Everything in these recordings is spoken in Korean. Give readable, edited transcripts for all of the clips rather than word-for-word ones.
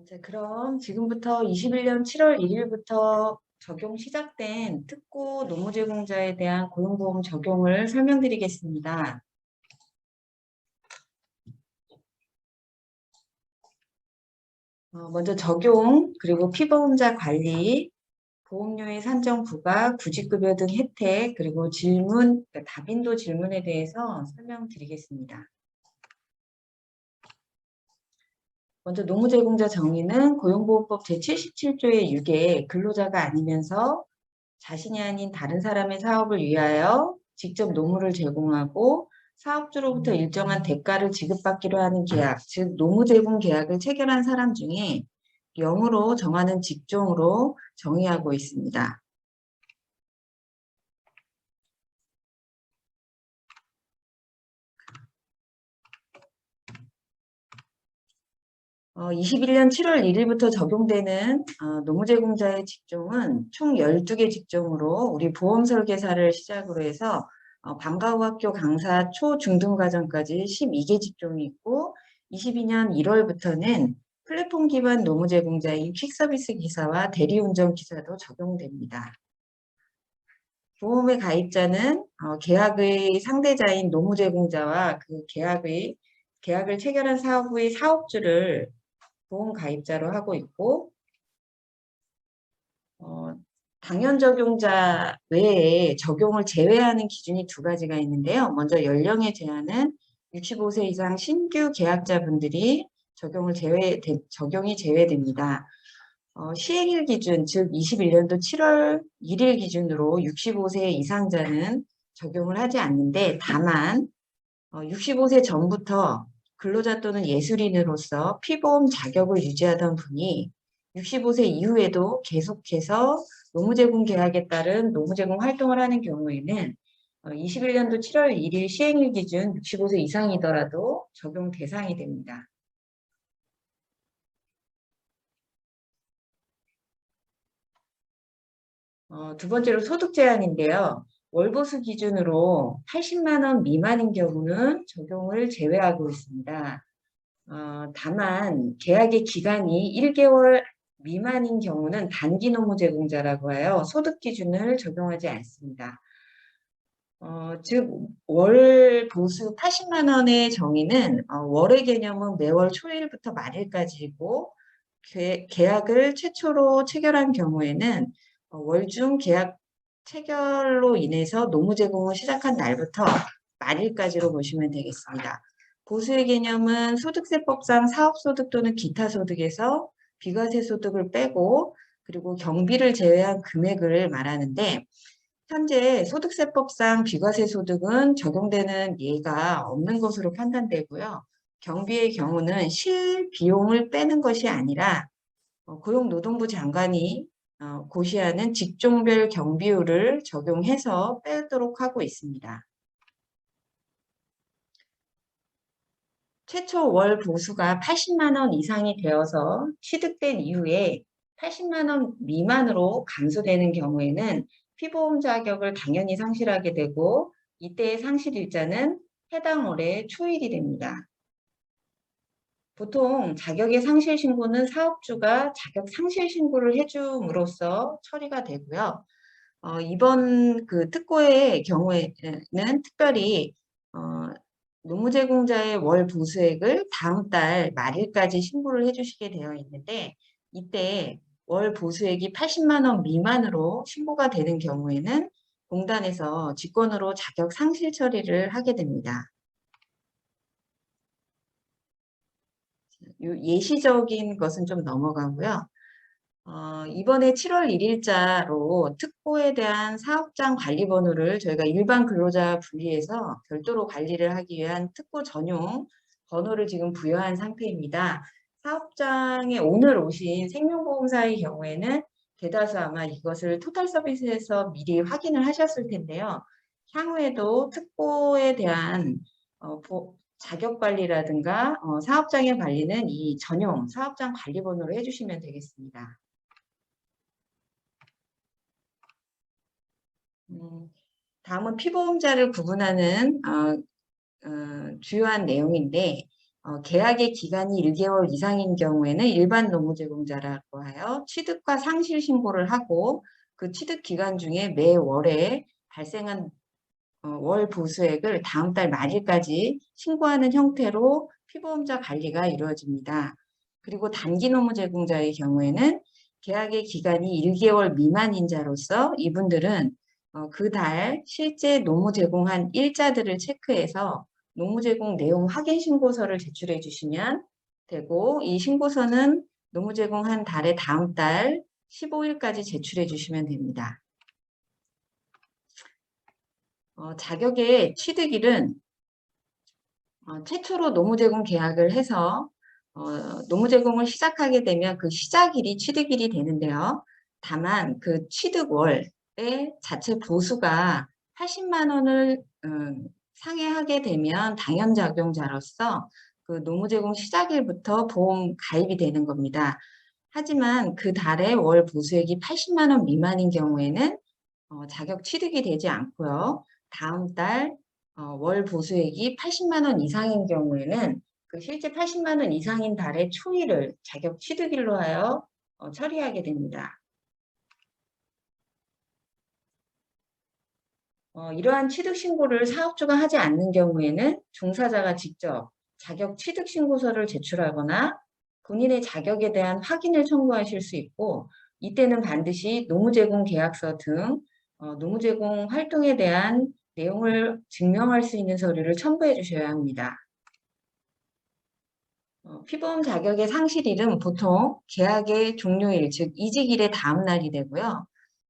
자, 그럼 지금부터 21년 7월 1일부터 적용 시작된 특고 노무제공자에 대한 고용보험 적용을 설명드리겠습니다. 먼저 적용, 그리고 피보험자 관리, 보험료의 산정 부과, 구직급여 등 혜택, 그리고 질문, 그러니까 답인도 질문에 대해서 설명드리겠습니다. 먼저 노무제공자 정의는 고용보호법 제77조의 6에 근로자가 아니면서 자신이 아닌 다른 사람의 사업을 위하여 직접 노무를 제공하고 사업주로부터 일정한 대가를 지급받기로 하는 계약, 즉 노무제공 계약을 체결한 사람 중에 영으로 정하는 직종으로 정의하고 있습니다. 21년 7월 1일부터 적용되는 노무제공자의 직종은 총 12개 직종으로 우리 보험설계사를 시작으로 해서 방과후학교 강사 초중등과정까지 12개 직종이 있고 22년 1월부터는 플랫폼 기반 노무제공자인 퀵서비스 기사와 대리운전 기사도 적용됩니다. 보험의 가입자는 계약의 상대자인 노무제공자와 그 계약을 체결한 사업의 사업주를 보험 가입자로 하고 있고 당연 적용자 외에 적용을 제외하는 기준이 두 가지가 있는데요. 먼저 연령의 제한은 65세 이상 신규 계약자분들이 적용이 제외됩니다. 시행일 기준, 즉 21년도 7월 1일 기준으로 65세 이상자는 적용을 하지 않는데 다만 65세 전부터 근로자 또는 예술인으로서 피보험 자격을 유지하던 분이 65세 이후에도 계속해서 노무제공 계약에 따른 노무제공 활동을 하는 경우에는 21년도 7월 1일 시행일 기준 65세 이상이더라도 적용 대상이 됩니다. 두 번째로 소득 제한인데요. 월보수 기준으로 80만 원 미만인 경우는 적용을 제외하고 있습니다. 다만 계약의 기간이 1개월 미만인 경우는 단기 노무 제공자라고 하여 소득 기준을 적용하지 않습니다. 즉 월 보수 80만 원의 정의는 월의 개념은 매월 초일부터 말일까지이고 계약을 최초로 체결한 경우에는 월중 계약 체결로 인해서 노무 제공을 시작한 날부터 말일까지로 보시면 되겠습니다. 보수의 개념은 소득세법상 사업소득 또는 기타 소득에서 비과세 소득을 빼고 그리고 경비를 제외한 금액을 말하는데 현재 소득세법상 비과세 소득은 적용되는 예가 없는 것으로 판단되고요. 경비의 경우는 실비용을 빼는 것이 아니라 고용노동부 장관이 고시하는 직종별 경비율을 적용해서 빼도록 하고 있습니다. 최초 월 보수가 80만 원 이상이 되어서 취득된 이후에 80만 원 미만으로 감소되는 경우에는 피보험 자격을 당연히 상실하게 되고 이때의 상실일자는 해당 월의 초일이 됩니다. 보통 자격의 상실 신고는 사업주가 자격 상실 신고를 해줌으로써 처리가 되고요. 이번 그 특고의 경우에는 특별히 노무제공자의 월 보수액을 다음 달 말일까지 신고를 해주시게 되어 있는데 이때 월 보수액이 80만 원 미만으로 신고가 되는 경우에는 공단에서 직권으로 자격 상실 처리를 하게 됩니다. 예시적인 것은 좀 넘어가고요. 이번에 7월 1일자로 특보에 대한 사업장 관리번호를 저희가 일반 근로자 분리해서 별도로 관리를 하기 위한 특보 전용 번호를 지금 부여한 상태입니다. 사업장에 오늘 오신 생명보험사의 경우에는 대다수 아마 이것을 토탈 서비스에서 미리 확인을 하셨을 텐데요. 향후에도 특보에 대한 자격 관리라든가 사업장의 관리는 이 전용 사업장 관리번호로 해주시면 되겠습니다. 다음은 피보험자를 구분하는 주요한 내용인데 계약의 기간이 1개월 이상인 경우에는 일반 노무 제공자라고 하여 취득과 상실 신고를 하고 그 취득 기간 중에 매월에 발생한 월 보수액을 다음 달 말일까지 신고하는 형태로 피보험자 관리가 이루어집니다. 그리고 단기 노무 제공자의 경우에는 계약의 기간이 1개월 미만인 자로서 이분들은 그 달 실제 노무 제공한 일자들을 체크해서 노무 제공 내용 확인 신고서를 제출해 주시면 되고 이 신고서는 노무 제공한 달의 다음 달 15일까지 제출해 주시면 됩니다. 자격의 취득일은 최초로 노무 제공 계약을 해서 노무 제공을 시작하게 되면 그 시작일이 취득일이 되는데요. 다만 그 취득월의 자체 보수가 80만 원을 상회하게 되면 당연작용자로서 그 노무 제공 시작일부터 보험 가입이 되는 겁니다. 하지만 그 달에 월 보수액이 80만 원 미만인 경우에는 자격 취득이 되지 않고요. 다음 달 월 보수액이 80만 원 이상인 경우에는 그 실제 80만 원 이상인 달의 초일을 자격 취득일로 하여 처리하게 됩니다. 이러한 취득 신고를 사업주가 하지 않는 경우에는 종사자가 직접 자격 취득 신고서를 제출하거나 본인의 자격에 대한 확인을 청구하실 수 있고 이때는 반드시 노무 제공 계약서 등 노무 제공 활동에 대한 내용을 증명할 수 있는 서류를 첨부해 주셔야 합니다. 피보험 자격의 상실일은 보통 계약의 종료일, 즉 이직일의 다음 날이 되고요.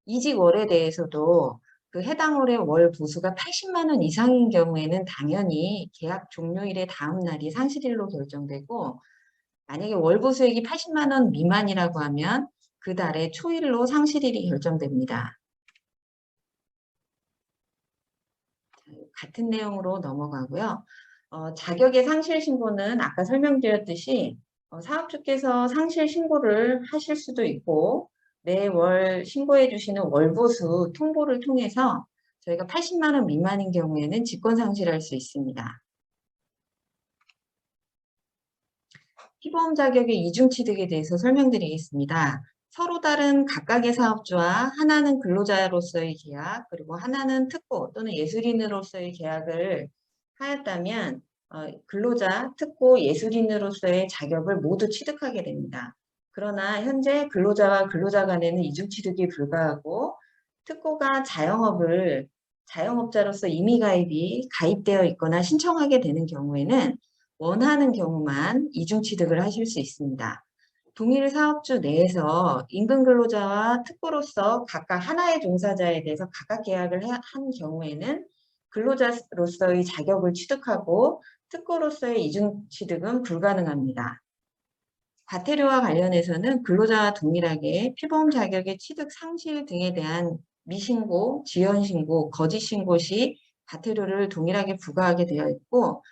이직월에 대해서도 그 해당 월의 월 보수가 80만 원 이상인 경우에는 당연히 계약 종료일의 다음 날이 상실일로 결정되고 만약에 월 보수액이 80만 원 미만이라고 하면 그 달의 초일로 상실일이 결정됩니다. 같은 내용으로 넘어가고요. 자격의 상실 신고는 아까 설명드렸듯이 사업주께서 상실 신고를 하실 수도 있고 매월 신고해 주시는 월보수 통보를 통해서 저희가 80만 원 미만인 경우에는 직권 상실할 수 있습니다. 피보험 자격의 이중 취득에 대해서 설명드리겠습니다. 서로 다른 각각의 사업주와 하나는 근로자로서의 계약, 그리고 하나는 특고 또는 예술인으로서의 계약을 하였다면 근로자, 특고, 예술인으로서의 자격을 모두 취득하게 됩니다. 그러나 현재 근로자와 근로자 간에는 이중 취득이 불가하고 특고가 자영업자로서 임의 가입이 가입되어 있거나 신청하게 되는 경우에는 원하는 경우만 이중 취득을 하실 수 있습니다. 동일 사업주 내에서 임금 근로자와 특고로서 각각 하나의 종사자에 대해서 각각 계약을 한 경우에는 근로자로서의 자격을 취득하고 특고로서의 이중 취득은 불가능합니다. 과태료와 관련해서는 근로자와 동일하게 피보험 자격의 취득 상실 등에 대한 미신고, 지연신고, 거짓신고 시 과태료를 동일하게 부과하게 되어 있고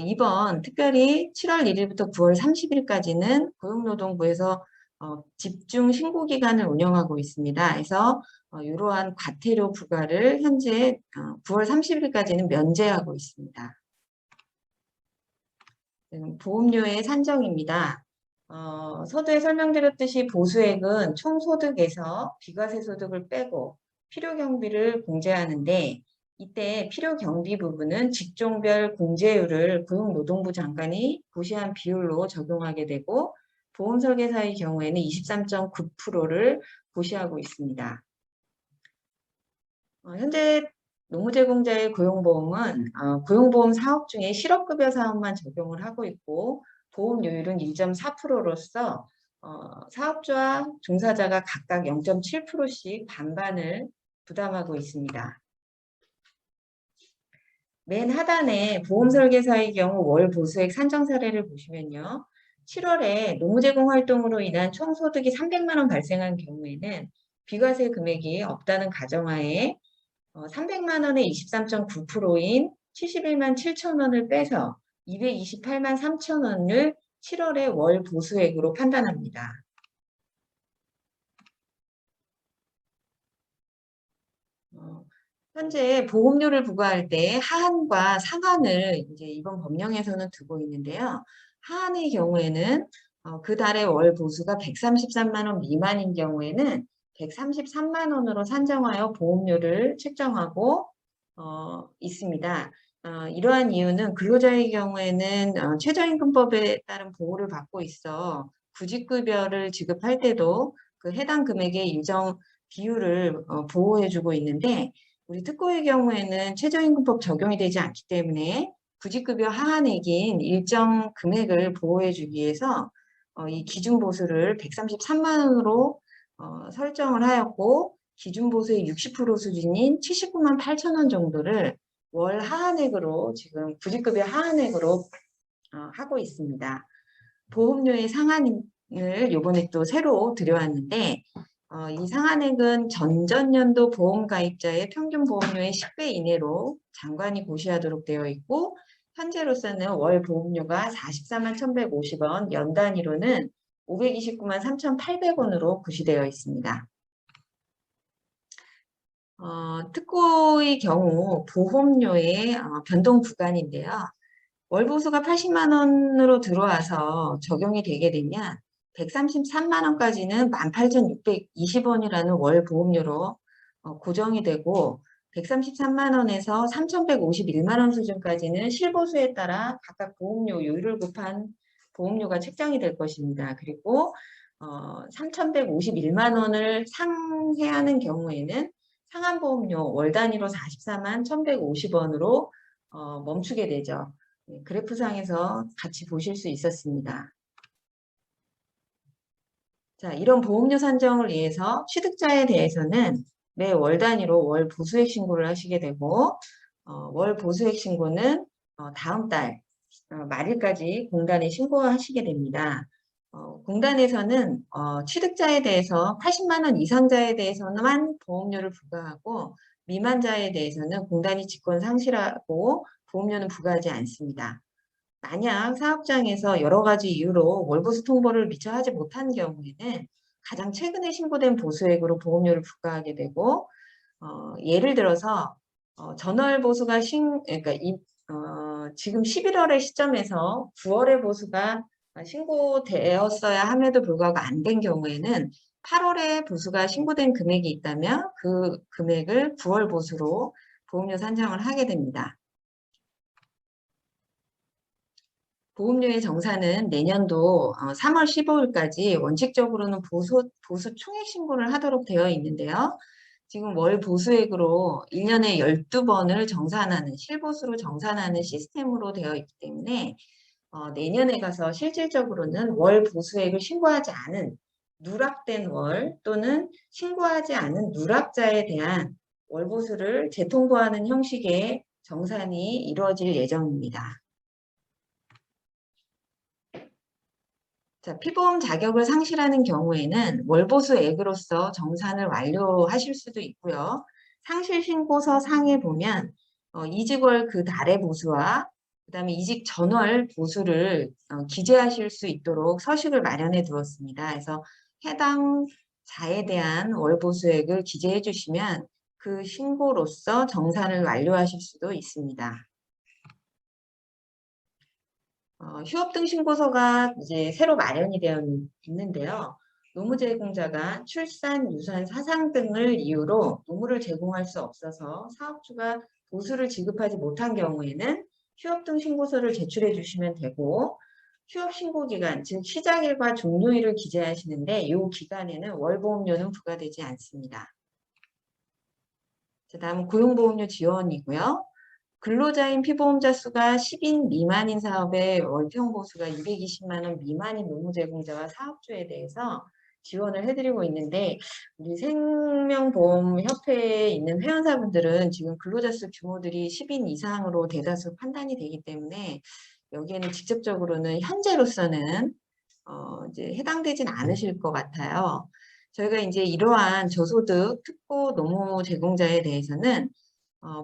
이번 특별히 7월 1일부터 9월 30일까지는 고용노동부에서 집중 신고 기간을 운영하고 있습니다. 그래서 이러한 과태료 부과를 현재 9월 30일까지는 면제하고 있습니다. 보험료의 산정입니다. 서두에 설명드렸듯이 보수액은 총소득에서 비과세 소득을 빼고 필요경비를 공제하는데 이때 필요경비 부분은 직종별 공제율을 고용노동부 장관이 고시한 비율로 적용하게 되고 보험설계사의 경우에는 23.9%를 고시하고 있습니다. 현재 노무제공자의 고용보험은 고용보험 사업 중에 실업급여 사업만 적용을 하고 있고 보험료율은 1.4%로서 사업주와 종사자가 각각 0.7%씩 반반을 부담하고 있습니다. 맨 하단에 보험설계사의 경우 월 보수액 산정 사례를 보시면요. 7월에 노무제공 활동으로 인한 총소득이 300만 원 발생한 경우에는 비과세 금액이 없다는 가정하에 300만 원의 23.9%인 71만 7천 원을 빼서 228만 3천 원을 7월에 월 보수액으로 판단합니다. 현재 보험료를 부과할 때 하한과 상한을 이제 이번 법령에서는 두고 있는데요. 하한의 경우에는 그 달의 월 보수가 133만 원 미만인 경우에는 133만 원으로 산정하여 보험료를 책정하고 있습니다. 이러한 이유는 근로자의 경우에는 최저임금법에 따른 보호를 받고 있어 구직급여를 지급할 때도 그 해당 금액의 일정 비율을 보호해주고 있는데 우리 특고의 경우에는 최저임금법 적용이 되지 않기 때문에 구직급여 하한액인 일정 금액을 보호해주기 위해서 이 기준보수를 133만 원으로 설정을 하였고 기준보수의 60% 수준인 79만 8천 원 정도를 월 하한액으로 지금 구직급여 하한액으로 하고 있습니다. 보험료의 상한을 요번에 또 새로 들여왔는데 이 상한액은 전전년도 보험가입자의 평균 보험료의 10배 이내로 장관이 고시하도록 되어 있고 현재로서는 월 보험료가 44만 1,150원, 연 단위로는 529만 3,800원으로 고시되어 있습니다. 특고의 경우 보험료의 변동 구간인데요. 월보수가 80만 원으로 들어와서 적용이 되게 되면 133만 원까지는 18,620원이라는 월 보험료로 고정이 되고 133만 원에서 3,151만 원 수준까지는 실보수에 따라 각각 보험료 요율을 곱한 보험료가 책정이 될 것입니다. 그리고 3,151만 원을 상회하는 경우에는 상한보험료 월 단위로 44만 1,150원으로 멈추게 되죠. 그래프상에서 같이 보실 수 있었습니다. 자, 이런 보험료 산정을 위해서 취득자에 대해서는 매 월 단위로 월 보수액 신고를 하시게 되고 월 보수액 신고는 다음 달 말일까지 공단에 신고하시게 됩니다. 공단에서는 취득자에 대해서 80만 원 이상자에 대해서만 보험료를 부과하고 미만자에 대해서는 공단이 직권 상실하고 보험료는 부과하지 않습니다. 만약 사업장에서 여러 가지 이유로 월보수 통보를 미처 하지 못한 경우에는 가장 최근에 신고된 보수액으로 보험료를 부과하게 되고 예를 들어서 전월 보수가 그러니까 지금 11월의 시점에서 9월의 보수가 신고되었어야 함에도 불구하고 안 된 경우에는 8월에 보수가 신고된 금액이 있다면 그 금액을 9월 보수로 보험료 산정을 하게 됩니다. 보험료의 정산은 내년도 3월 15일까지 원칙적으로는 보수 총액 신고를 하도록 되어 있는데요. 지금 월 보수액으로 1년에 12번을 정산하는 실보수로 정산하는 시스템으로 되어 있기 때문에 내년에 가서 실질적으로는 월 보수액을 신고하지 않은 누락된 월 또는 신고하지 않은 누락자에 대한 월 보수를 재통보하는 형식의 정산이 이루어질 예정입니다. 자, 피보험 자격을 상실하는 경우에는 월보수액으로서 정산을 완료하실 수도 있고요. 상실신고서 상에 보면 이직월 그 달의 보수와 그 다음에 이직 전월 보수를 기재하실 수 있도록 서식을 마련해 두었습니다. 그래서 해당 자에 대한 월보수액을 기재해 주시면 그 신고로서 정산을 완료하실 수도 있습니다. 휴업 등 신고서가 이제 새로 마련이 되어 있는데요. 노무 제공자가 출산, 유산, 사상 등을 이유로 노무를 제공할 수 없어서 사업주가 보수를 지급하지 못한 경우에는 휴업 등 신고서를 제출해 주시면 되고 휴업 신고 기간, 즉 시작일과 종료일을 기재하시는데 이 기간에는 월보험료는 부과되지 않습니다. 자, 다음은 고용보험료 지원이고요. 근로자인 피보험자 수가 10인 미만인 사업의 월평보수가 220만 원 미만인 노무제공자와 사업주에 대해서 지원을 해드리고 있는데 우리 생명보험협회에 있는 회원사분들은 지금 근로자 수 규모들이 10인 이상으로 대다수 판단이 되기 때문에 여기에는 직접적으로는 현재로서는 이제 해당되진 않으실 것 같아요. 저희가 이제 이러한 저소득 특고 노무 제공자에 대해서는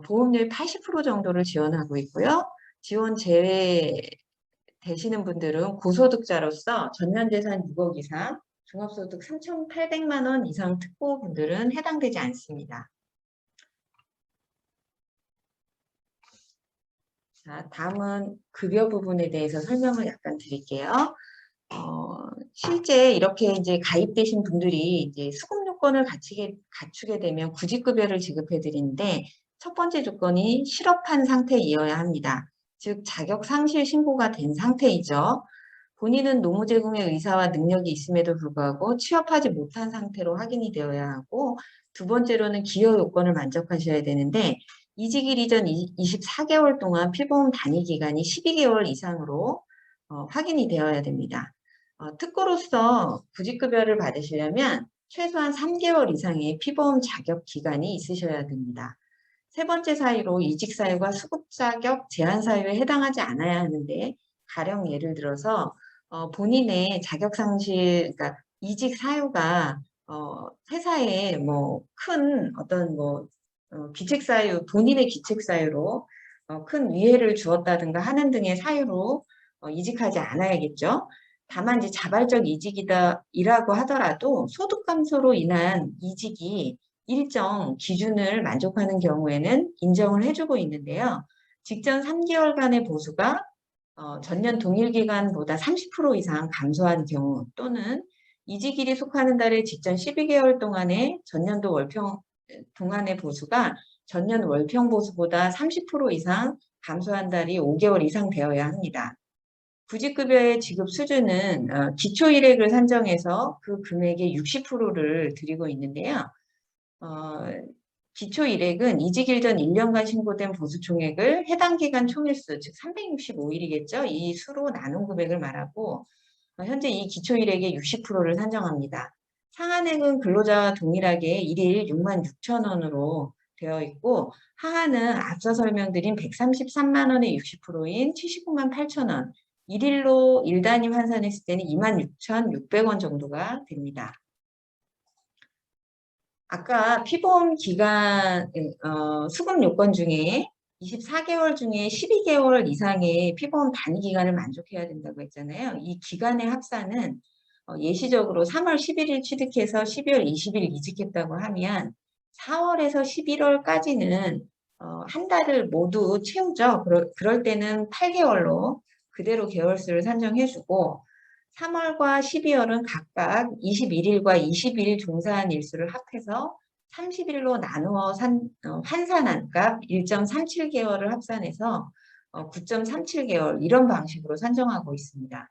보험료의 80% 정도를 지원하고 있고요. 지원 제외 되시는 분들은 고소득자로서 전년재산 6억 이상, 종합소득 3,800만 원 이상 특보분들은 해당되지 않습니다. 자, 다음은 급여 부분에 대해서 설명을 약간 드릴게요. 실제 이렇게 이제 가입되신 분들이 이제 수급 요건을 갖추게 되면 구직급여를 지급해 드리는데, 첫 번째 조건이 실업한 상태이어야 합니다. 즉, 자격 상실 신고가 된 상태이죠. 본인은 노무 제공의 의사와 능력이 있음에도 불구하고 취업하지 못한 상태로 확인이 되어야 하고, 두 번째로는 기여 요건을 만족하셔야 되는데, 이직 이전 24개월 동안 피보험 단위 기간이 12개월 이상으로 확인이 되어야 됩니다. 특고로서 구직급여를 받으시려면 최소한 3개월 이상의 피보험 자격 기간이 있으셔야 됩니다. 세 번째 사유로 이직 사유가 수급 자격 제한 사유에 해당하지 않아야 하는데, 가령 예를 들어서 본인의 자격 상실, 그러니까 이직 사유가 회사에 뭐 큰 어떤 뭐 기책 사유, 본인의 기책 사유로 큰 위해를 주었다든가 하는 등의 사유로 이직하지 않아야겠죠. 다만 이제 자발적 이직이라고 하더라도 소득 감소로 인한 이직이 일정 기준을 만족하는 경우에는 인정을 해주고 있는데요. 직전 3개월간의 보수가 전년 동일 기간보다 30% 이상 감소한 경우, 또는 이직일이 속하는 달의 직전 12개월 동안의 전년도 월평 동안의 보수가 전년 월평 보수보다 30% 이상 감소한 달이 5개월 이상 되어야 합니다. 구직급여의 지급 수준은 기초일액을 산정해서 그 금액의 60%를 드리고 있는데요. 기초일액은 이직일 전 1년간 신고된 보수총액을 해당 기간 총일수, 즉 365일이겠죠. 이 수로 나눈 금액을 말하고, 현재 이 기초일액의 60%를 산정합니다. 상한액은 근로자와 동일하게 일일 66,000원으로 되어 있고, 하한은 앞서 설명드린 133만 원의 60%인 79만 8,000원, 일일로 일단위 환산했을 때는 26,600원 정도가 됩니다. 아까 피보험 기간, 수급 요건 중에 24개월 중에 12개월 이상의 피보험 단위 기간을 만족해야 된다고 했잖아요. 이 기간의 합산은 예시적으로 3월 11일 취득해서 12월 20일 이직했다고 하면 4월에서 11월까지는 한 달을 모두 채우죠. 그럴 때는 8개월로 그대로 개월수를 산정해주고, 3월과 12월은 각각 21일과 20일 종사한 일수를 합해서 30일로 나누어 환산한 값 1.37개월을 합산해서 9.37개월, 이런 방식으로 산정하고 있습니다.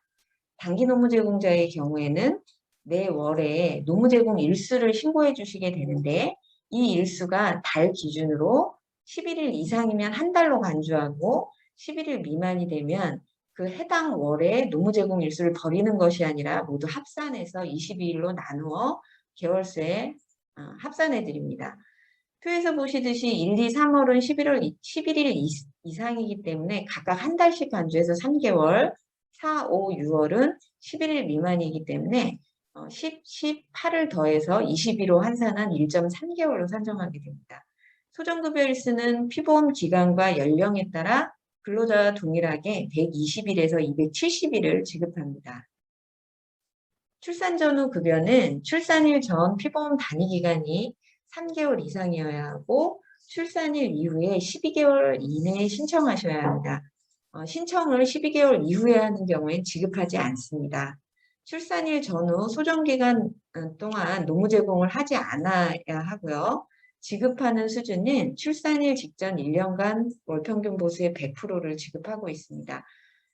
단기 노무 제공자의 경우에는 매 월에 노무 제공 일수를 신고해 주시게 되는데, 이 일수가 달 기준으로 11일 이상이면 한 달로 간주하고 11일 미만이 되면 그 해당 월에 노무 제공 일수를 버리는 것이 아니라 모두 합산해서 22일로 나누어 개월수에 합산해 드립니다. 표에서 보시듯이 1, 2, 3월은 11일 이상이기 때문에 각각 한 달씩 간주해서 3개월, 4, 5, 6월은 11일 미만이기 때문에 18을 더해서 22로 환산한 1.3개월로 산정하게 됩니다. 소정급여 일수는 피보험 기간과 연령에 따라 근로자와 동일하게 120일에서 270일을 지급합니다. 출산 전후 급여는 출산일 전 피보험 단위 기간이 3개월 이상이어야 하고, 출산일 이후에 12개월 이내에 신청하셔야 합니다. 신청을 12개월 이후에 하는 경우엔 지급하지 않습니다. 출산일 전후 소정기간 동안 노무 제공을 하지 않아야 하고요. 지급하는 수준은 출산일 직전 1년간 월평균 보수의 100%를 지급하고 있습니다.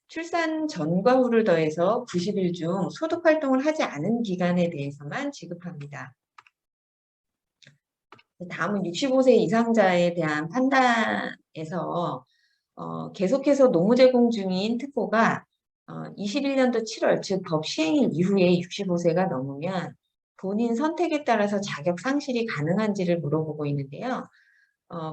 출산 전과 후를 더해서 90일 중 소득활동을 하지 않은 기간에 대해서만 지급합니다. 다음은 65세 이상자에 대한 판단에서 계속해서 노무 제공 중인 특보가 21년도 7월, 즉 법 시행일 이후에 65세가 넘으면 본인 선택에 따라서 자격 상실이 가능한지를 물어보고 있는데요.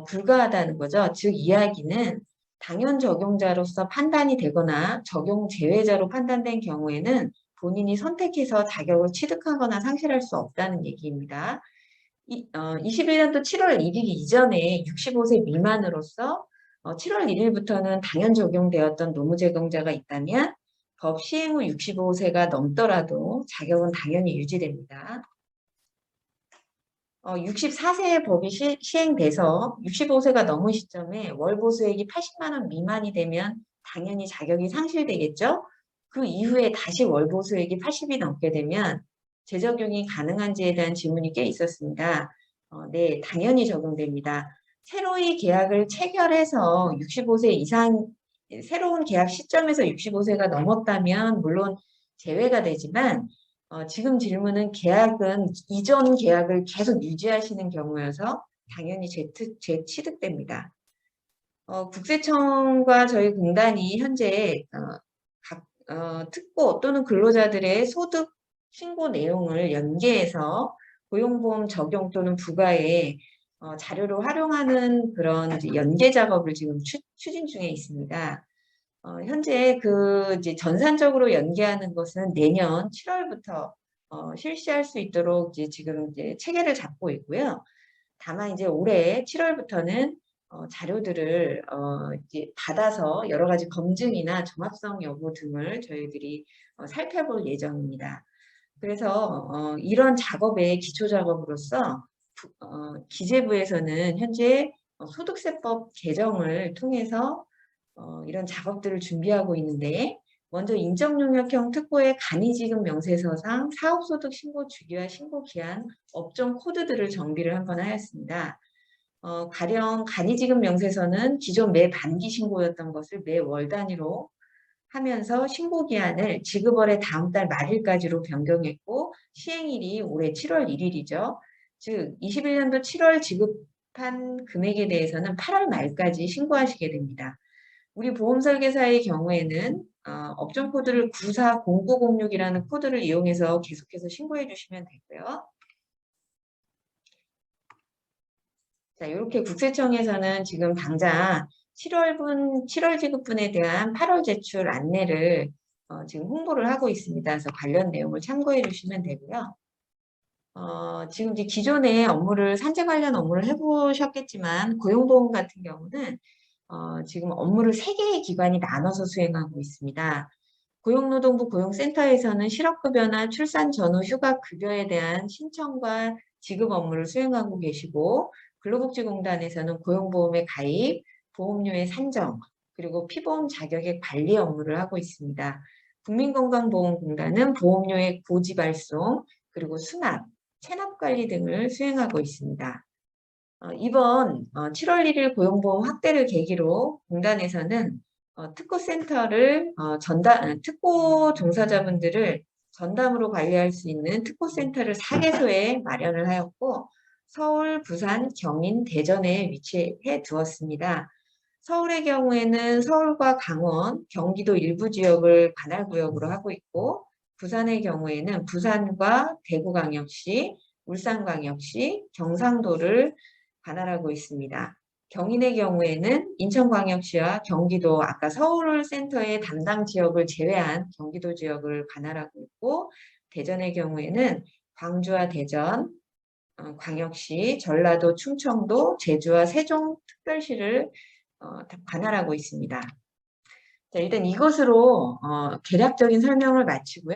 불가하다는 거죠. 즉 이야기는 당연 적용자로서 판단이 되거나 적용 제외자로 판단된 경우에는 본인이 선택해서 자격을 취득하거나 상실할 수 없다는 얘기입니다. 21년도 7월 1일 이전에 65세 미만으로서 7월 1일부터는 당연 적용되었던 노무 제공자가 있다면 법 시행 후 65세가 넘더라도 자격은 당연히 유지됩니다. 64세의 법이 시행돼서 65세가 넘은 시점에 월 보수액이 80만 원 미만이 되면 당연히 자격이 상실되겠죠. 그 이후에 다시 월 보수액이 80이 넘게 되면 재적용이 가능한지에 대한 질문이 꽤 있었습니다. 네, 당연히 적용됩니다. 새로이 계약을 체결해서 65세 이상 새로운 계약 시점에서 65세가 넘었다면 물론 제외가 되지만 지금 질문은 계약은 이전 계약을 계속 유지하시는 경우여서 당연히 재취득됩니다. 국세청과 저희 공단이 현재 특고 또는 근로자들의 소득 신고 내용을 연계해서 고용보험 적용 또는 부과에 자료로 활용하는 그런 연계 작업을 지금 추진 중에 있습니다. 현재 이제 전산적으로 연계하는 것은 내년 7월부터 실시할 수 있도록 지금 체계를 잡고 있고요. 다만 이제 올해 7월부터는 자료들을 이제 받아서 여러 가지 검증이나 정확성 여부 등을 저희들이 살펴볼 예정입니다. 그래서 이런 작업의 기초 작업으로서 기재부에서는 현재 소득세법 개정을 통해서 이런 작업들을 준비하고 있는데 먼저 인적용역형 특보의 간이지급 명세서상 사업소득 신고 주기와 신고 기한, 업종 코드들을 정비를 한번 하였습니다. 가령 간이지급 명세서는 기존 매 반기 신고였던 것을 매 월 단위로 하면서 신고 기한을 지급월의 다음 달 말일까지로 변경했고 시행일이 올해 7월 1일이죠. 즉 21년도 7월 지급한 금액에 대해서는 8월 말까지 신고하시게 됩니다. 우리 보험설계사의 경우에는 업종 코드를 940906이라는 코드를 이용해서 계속해서 신고해 주시면 되고요. 자, 이렇게 국세청에서는 지금 당장 7월 지급분에 대한 8월 제출 안내를 지금 홍보를 하고 있습니다. 그래서 관련 내용을 참고해 주시면 되고요. 지금 이제 기존의 업무를 산재 관련 업무를 해보셨겠지만 고용보험 같은 경우는 지금 업무를 3개의 기관이 나눠서 수행하고 있습니다. 고용노동부 고용센터에서는 실업급여나 출산 전후 휴가급여에 대한 신청과 지급 업무를 수행하고 계시고 근로복지공단에서는 고용보험의 가입, 보험료의 산정, 그리고 피보험 자격의 관리 업무를 하고 있습니다. 국민건강보험공단은 보험료의 고지 발송, 그리고 수납, 체납관리 등을 수행하고 있습니다. 이번 7월 1일 고용보험 확대를 계기로 공단에서는 특고센터를 특고 종사자분들을 전담으로 관리할 수 있는 특고센터를 4개소에 마련을 하였고 서울, 부산, 경인, 대전에 위치해 두었습니다. 서울의 경우에는 서울과 강원, 경기도 일부 지역을 관할구역으로 하고 있고 부산의 경우에는 부산과 대구광역시, 울산광역시, 경상도를 관할하고 있습니다. 경인의 경우에는 인천광역시와 경기도 아까 서울 센터의 담당 지역을 제외한 경기도 지역을 관할하고 있고 대전의 경우에는 광주와 대전, 광역시, 전라도, 충청도, 제주와 세종 특별시를 관할하고 있습니다. 자, 일단 이것으로 개략적인 설명을 마치고요.